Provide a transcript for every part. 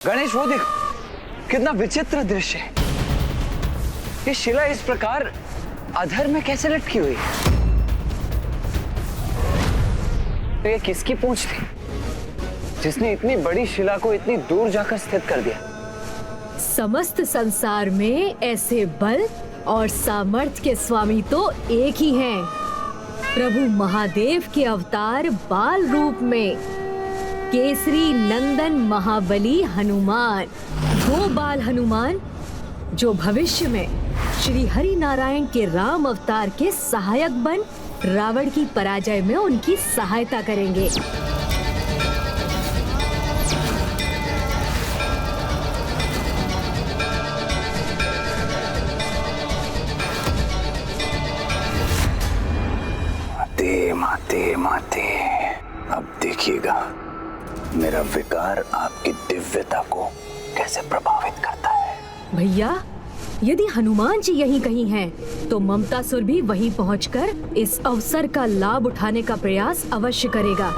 गणेश वो देखो, कितना विचित्र दृश्य है। ये शिला इस प्रकार अधर में कैसे लटकी हुई है? तो ये किसकी पूंछ थी जिसने इतनी बड़ी शिला को इतनी दूर जाकर स्थित कर दिया? समस्त संसार में ऐसे बल और सामर्थ्य के स्वामी तो एक ही हैं, प्रभु महादेव के अवतार बाल रूप में केसरी नंदन महाबली हनुमान। वो बाल हनुमान जो भविष्य में श्री हरि नारायण के राम अवतार के सहायक बन रावण की पराजय में उनकी सहायता करेंगे। माते माते, अब देखिएगा मेरा विकार आपकी दिव्यता को कैसे प्रभावित करता है। भैया, यदि हनुमान जी यहीं कहीं हैं, तो ममतासुर भी वहीं पहुंचकर इस अवसर का लाभ उठाने का प्रयास अवश्य करेगा।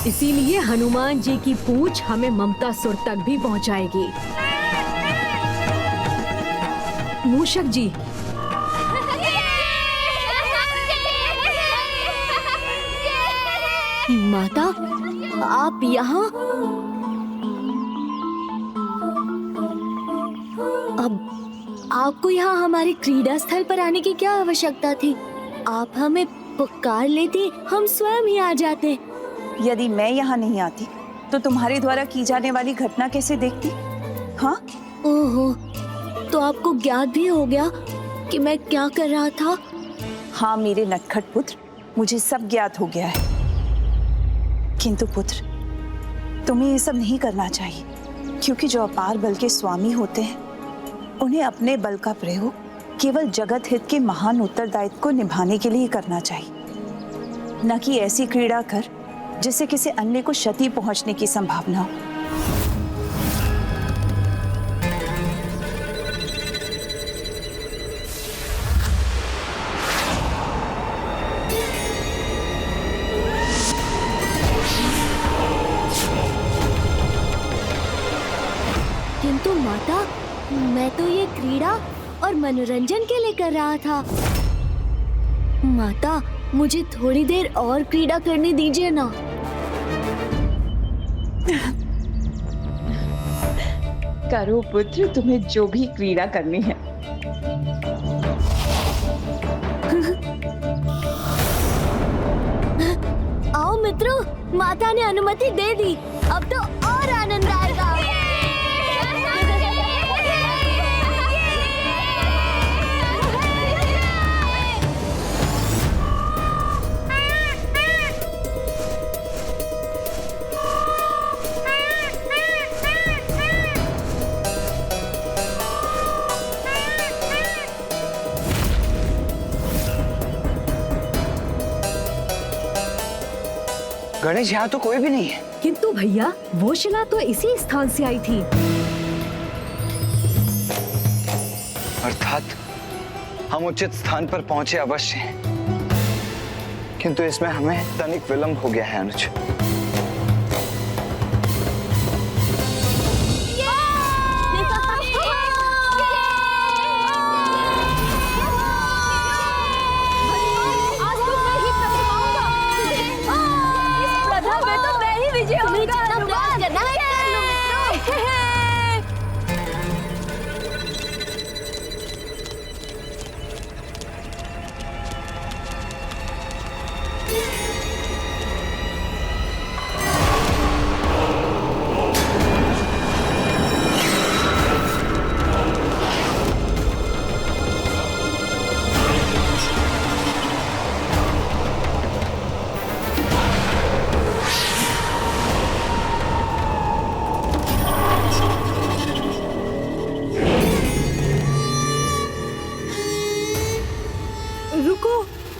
इसीलिए हनुमान जी की पूंछ हमें ममतासुर तक भी पहुंचाएगी। मूषक जी, माता, आप यहाँ? अब आपको यहाँ हमारे क्रीड़ा स्थल पर आने की क्या आवश्यकता थी? आप हमें पुकार लेती, हम स्वयं ही आ जाते। यदि मैं यहाँ नहीं आती तो तुम्हारे द्वारा की जाने वाली घटना कैसे देखती? हाँ? ओहो, तो आपको ज्ञात भी हो गया कि मैं क्या कर रहा था? हाँ मेरे नटखट पुत्र, मुझे सब ज्ञात हो गया है। किंतु पुत्र, तुम्हें ये सब नहीं करना चाहिए, क्योंकि जो अपार बल के स्वामी होते हैं उन्हें अपने बल का प्रयोग केवल जगत हित के महान उत्तरदायित्व को निभाने के लिए करना चाहिए, न कि ऐसी क्रीड़ा कर जिससे किसी अन्य को क्षति पहुंचने की संभावना हो। किंतु माता, मैं तो ये क्रीड़ा और मनोरंजन के लिए कर रहा था। माता, मुझे थोड़ी देर और क्रीड़ा करने दीजिए ना। करो पुत्र, तुम्हें जो भी क्रीड़ा करनी है। आओ मित्रों, माता ने अनुमति दे दी, अब तो और आनंद आएगा। गणेश, यहाँ तो कोई भी नहीं है। किंतु भैया, वो शिला तो इसी स्थान से आई थी। अर्थात हम उचित स्थान पर पहुंचे अवश्य हैं, किंतु इसमें हमें तनिक विलंब हो गया है अनुज।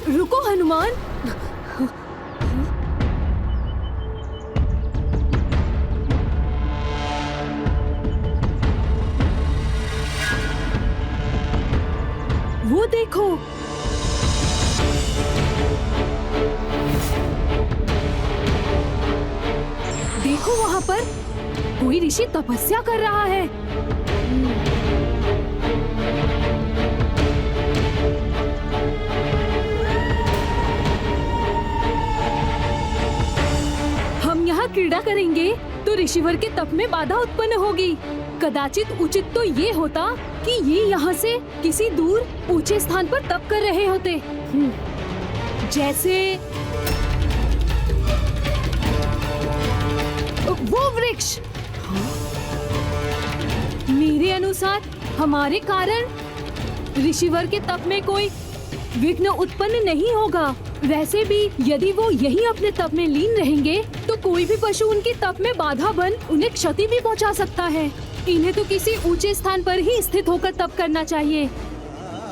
रुको हनुमान। वो देखो, वहाँ पर कोई ऋषि तपस्या कर रहा है। हम यहाँ क्रीड़ा करेंगे तो ऋषिवर के तप में बाधा उत्पन्न होगी। कदाचित उचित तो ये होता कि ये यहाँ से किसी दूर ऊंचे स्थान पर तप कर रहे होते। जैसे वो वृक्ष। मेरे अनुसार हमारे कारण ऋषिवर के तप में कोई विघ्न उत्पन्न नहीं होगा। वैसे भी यदि वो यहीं अपने तप में लीन रहेंगे तो कोई भी पशु उनके तप में बाधा बन उन्हें क्षति भी पहुंचा सकता है। इन्हें तो किसी ऊंचे स्थान पर ही स्थित होकर तप करना चाहिए।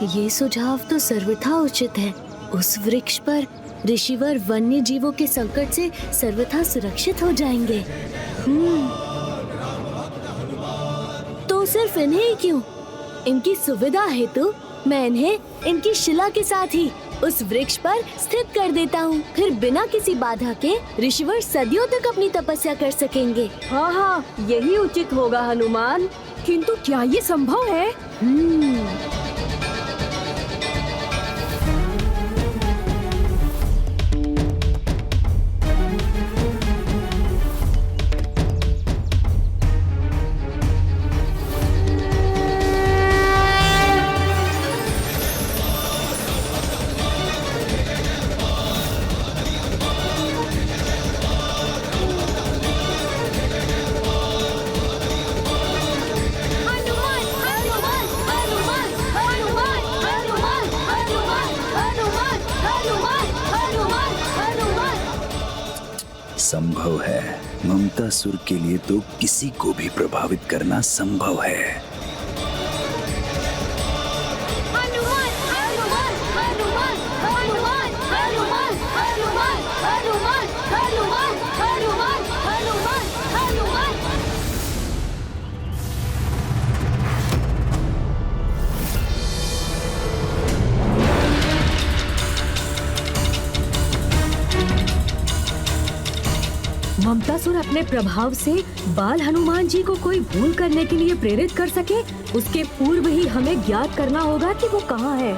ये सुझाव तो सर्वथा उचित है। उस वृक्ष पर ऋषिवर वन्य जीवों के संकट से सर्वथा सुरक्षित हो जाएंगे। तो सिर्फ इन्हें ही क्यों, इनकी सुविधा हेतु मैं इन्हें इनकी शिला के साथ ही उस वृक्ष पर स्थित कर देता हूँ। फिर बिना किसी बाधा के ऋषिवर सदियों तक अपनी तपस्या कर सकेंगे। हाँ हाँ, यही उचित होगा हनुमान। किंतु क्या ये संभव है? संभव है। ममतासुर के लिए तो किसी को भी प्रभावित करना संभव है। ममतासुर अपने प्रभाव से बाल हनुमान जी को कोई भूल करने के लिए प्रेरित कर सके, उसके पूर्व ही हमें ज्ञात करना होगा कि वो कहाँ है।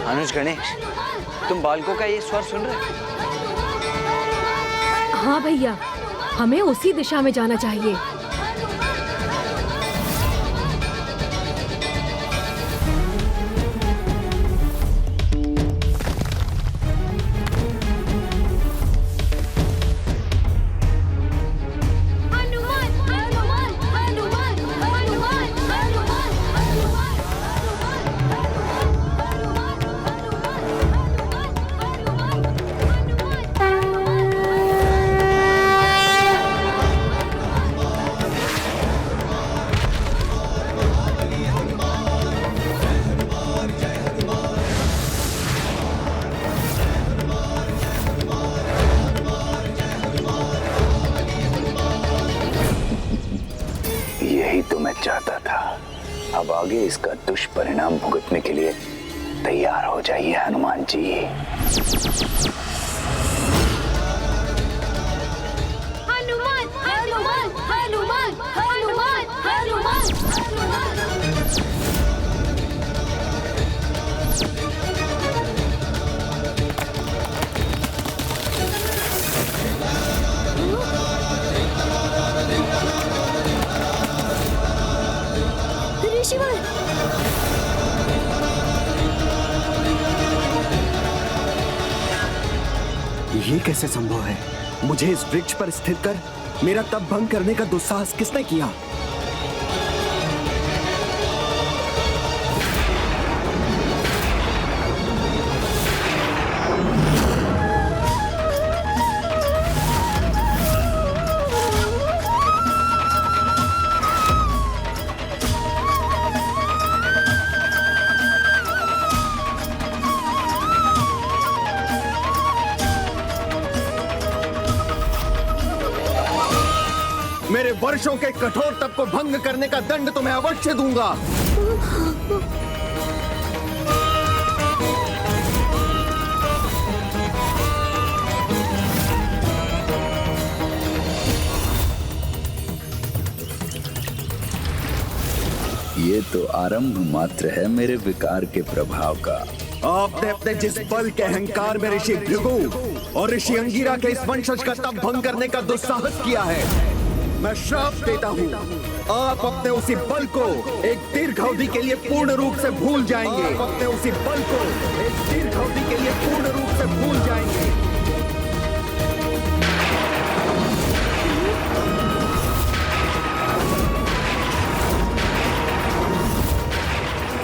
अनुज गणेश, तुम बालकों का ये स्वर सुन रहे हो? हाँ भैया, हमें उसी दिशा में जाना चाहिए। चाहता था। अब आगे इसका दुष्परिणाम भुगतने के लिए तैयार हो जाइए हनुमान जी। हनुमान हनुमान हनुमान हनुमान हनुमान हनुमान। ऋषिवर, ये कैसे संभव है? मुझे इस वृक्ष पर स्थित कर मेरा तप भंग करने का दुस्साहस किसने किया? मेरे वर्षों के कठोर तप को भंग करने का दंड तुम्हें अवश्य दूंगा। ये तो आरंभ मात्र है मेरे विकार के प्रभाव का। आपने अपने जिस बल के अहंकार में ऋषि भृगु और ऋषि अंगिरा के इस वंशज का तप भंग करने का दुस्साहस किया है, मैं श्राप देता हूँ। आप अपने उसी बल को एक दीर्घ अवधि के लिए पूर्ण रूप से भूल जाएंगे। आप अपने उसी बल को एक दीर्घ अवधि के लिए पूर्ण रूप से भूल जाएंगे।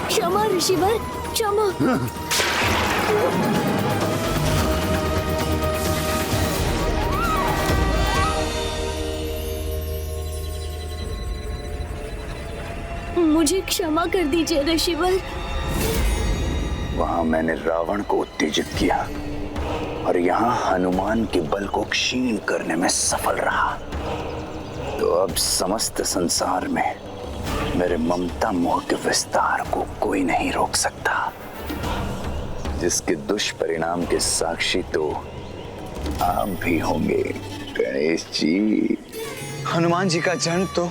क्षमा ऋषिवर, क्षमा। मुझे क्षमा कर दीजिए ऋषिवर। वहां मैंने रावण को उत्तेजित किया और यहाँ हनुमान के बल को क्षीण करने में सफल रहा। तो अब समस्त संसार में मेरे ममता मोह के विस्तार को कोई नहीं रोक सकता, जिसके दुष्परिणाम के साक्षी तो आप भी होंगे गणेश जी। हनुमान जी का जन्म तो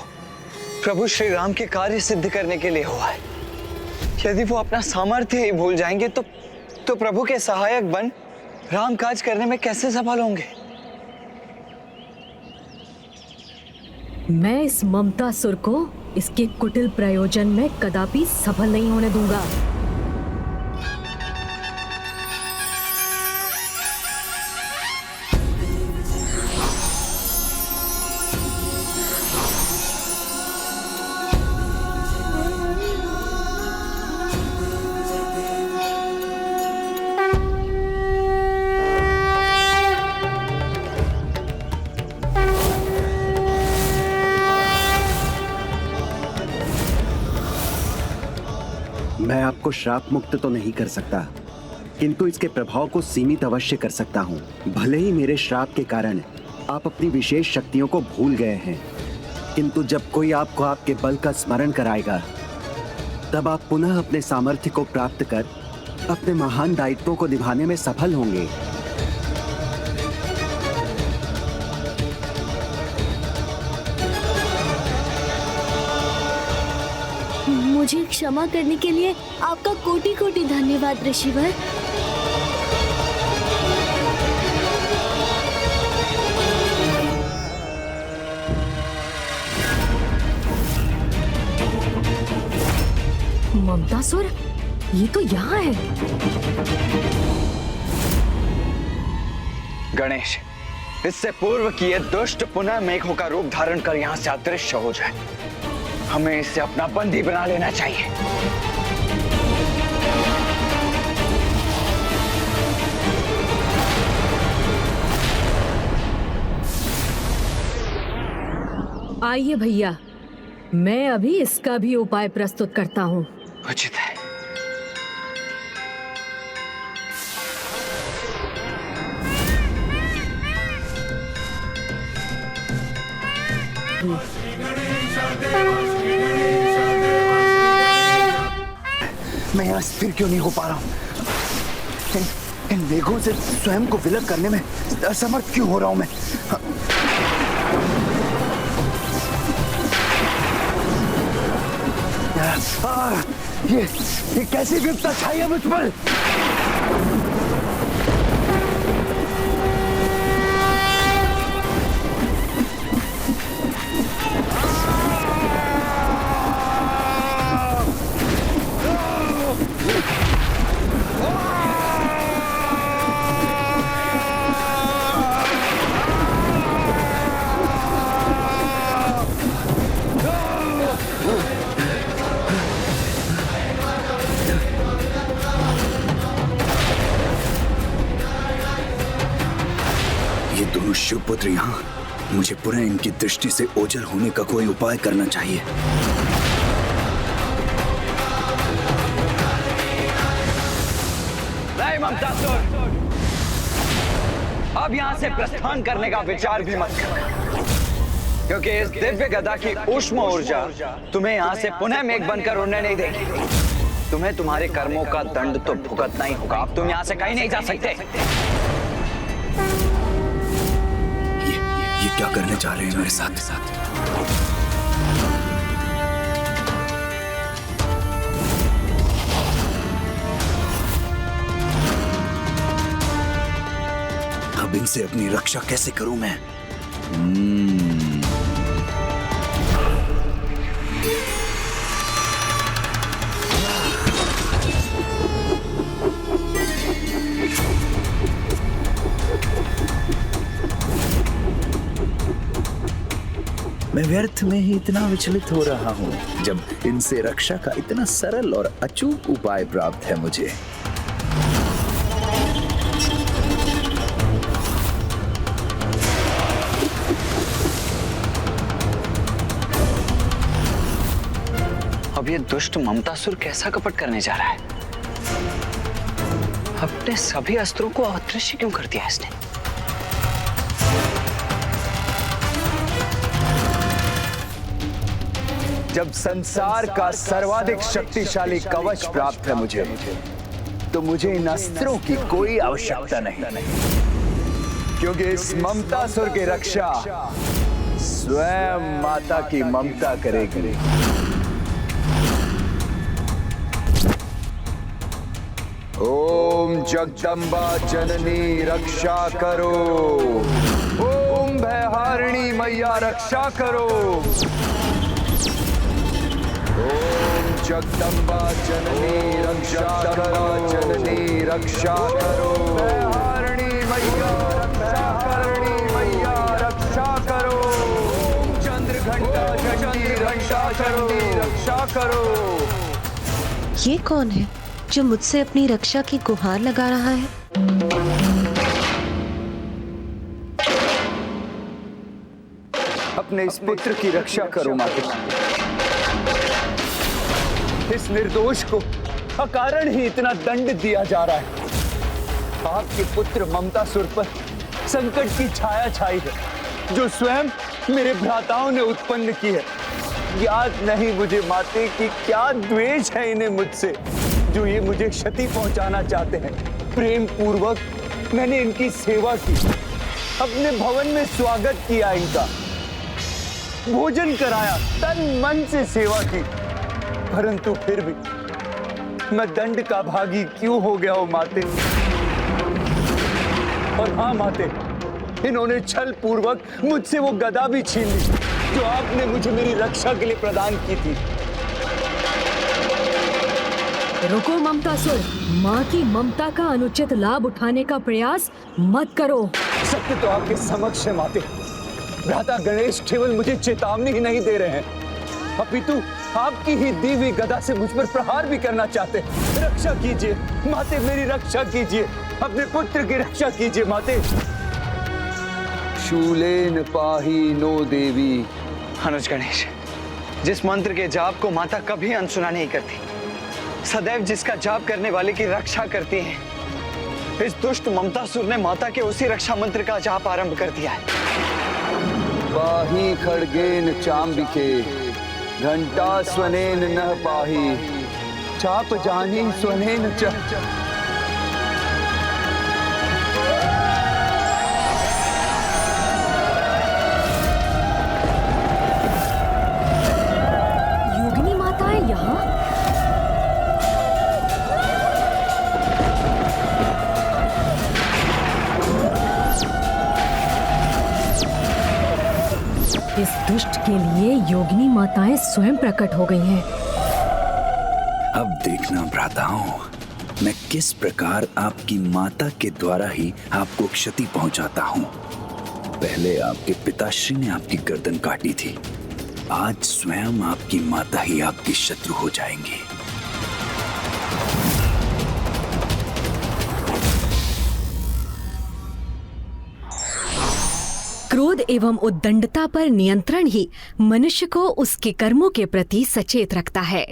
प्रभु श्री राम के कार्य सिद्ध करने के लिए हुआ है। यदि वो अपना सामर्थ्य ही भूल जाएंगे तो प्रभु के सहायक बन राम काज करने में कैसे सफल होंगे? मैं इस ममतासुर को इसके कुटिल प्रयोजन में कदापि सफल नहीं होने दूंगा। मैं आपको श्राप मुक्त तो नहीं कर सकता, किंतु इसके प्रभाव को सीमित अवश्य कर सकता हूँ। भले ही मेरे श्राप के कारण आप अपनी विशेष शक्तियों को भूल गए हैं, किंतु जब कोई आपको आपके बल का स्मरण कराएगा, तब आप पुनः अपने सामर्थ्य को प्राप्त कर अपने महान दायित्वों को निभाने में सफल होंगे। मुझे क्षमा करने के लिए आपका कोटि कोटि धन्यवाद ऋषिवर। ममतासुर, ये तो यहाँ है। गणेश, इससे पूर्व कि ये दुष्ट पुनः मेघों का रूप धारण कर यहाँ से अदृश्य हो जाए, हमें इसे अपना बंदी बना लेना चाहिए। आइए भैया, मैं अभी इसका भी उपाय प्रस्तुत करता हूँ। उचित है। मैं यहाँ स्थिर क्यों नहीं हो पा रहा हूँ? इन मेघों से स्वयं को विलग करने में असमर्थ क्यों हो रहा हूँ मैं? ये कैसी विपदा छाई है मुझ पर? दोनों शिवपुत्र यहाँ, मुझे पुनः इनकी दृष्टि से ओझल होने का कोई उपाय करना चाहिए। नहीं ममतासुर, अब यहाँ से प्रस्थान करने का विचार भी मत कर। क्योंकि इस दिव्य गदा की ऊष्म ऊर्जा तुम्हें यहाँ से पुनः मेघ बनकर उड़ने नहीं देगी। तुम्हें तुम्हारे कर्मों का दंड तो भुगतना ही होगा। अब तुम यहाँ से कहीं नहीं जा सकते। ये क्या करने जा रहे हैं मेरे साथ? अब इनसे अपनी रक्षा कैसे करूं मैं? मैं व्यर्थ में ही इतना विचलित हो रहा हूं जब इनसे रक्षा का इतना सरल और अचूक उपाय प्राप्त है मुझे। अब ये दुष्ट ममतासुर कैसा कपट करने जा रहा है? अपने सभी अस्त्रों को अदृश्य क्यों कर दिया इसने? जब संसार का सर्वाधिक शक्तिशाली कवच प्राप्त है मुझे, तो मुझे इन अस्त्रों की कोई आवश्यकता नहीं, क्योंकि इस ममतासुर की रक्षा स्वयं माता की ममता करेगी। ओम जगदम्बा जननी रक्षा करो। ओम भयहारिणी मैया रक्षा करो। ओम जगदम्बा जननी रक्षा करो। जननी रक्षा करो। भयहारिणी मैया रक्षा करणी मैया रक्षा करो। ओम चंद्रघंटा जननी रक्षा करो। रक्षा करो। ये कौन है जो मुझसे अपनी रक्षा की गुहार लगा रहा है? अपने इस पुत्र की रक्षा करो माता। इस निर्दोष को अकारण ही इतना दंड दिया जा रहा है। आपके पुत्र ममतासुर पर संकट की छाया छाई है, जो स्वयं मेरे भ्राताओं ने उत्पन्न की है। याद नहीं मुझे माते कि क्या द्वेष है इन्हें मुझसे, जो ये मुझे क्षति पहुंचाना चाहते हैं। प्रेम पूर्वक मैंने इनकी सेवा की, अपने भवन में स्वागत किया, इनका भोजन कराया, तन मन से सेवा की, परंतु फिर भी मैं दंड का भागी क्यों हो गया हूं माते? और हाँ माते, इन्होंने छल पूर्वक मुझसे वो गदा भी छीन ली जो आपने मुझे मेरी रक्षा के लिए प्रदान की थी। रुको ममतासुर, माँ की ममता का अनुचित लाभ उठाने का प्रयास मत करो। सत्य तो आपके समक्ष है माते। भ्राता गणेश केवल मुझे चेतावनी ही नहीं दे रहे हैं, अपितु आपकी ही दी हुई गदा से मुझ पर प्रहार भी करना चाहते हैं। रक्षा कीजिए माते, मेरी रक्षा कीजिए, अपने पुत्र की रक्षा कीजिए माते। शूलेन पाही नो देवी। अनुज गणेश, जिस मंत्र के जाप को माता कभी अनसुना नहीं करती, सदैव जिसका जाप करने वाले की रक्षा करती है, इस दुष्ट ममतासुर ने माता के उसी रक्षा मंत्र का जाप आरंभ कर दिया है। पाही खड्गेन चांबिके घंटा स्वनेन न पाही चाप जानी स्वनेन च। योगिनी माता है यहाँ? इस दुष्ट के लिए योगिनी माताएं स्वयं प्रकट हो गई हैं। अब देखना भ्राताओं, मैं किस प्रकार आपकी माता के द्वारा ही आपको क्षति पहुंचाता हूं। पहले आपके पिताश्री ने आपकी गर्दन काटी थी, आज स्वयं आपकी माता ही आपकी शत्रु हो जाएंगी। क्रोध एवं उद्दंडता पर नियंत्रण ही मनुष्य को उसके कर्मों के प्रति सचेत रखता है।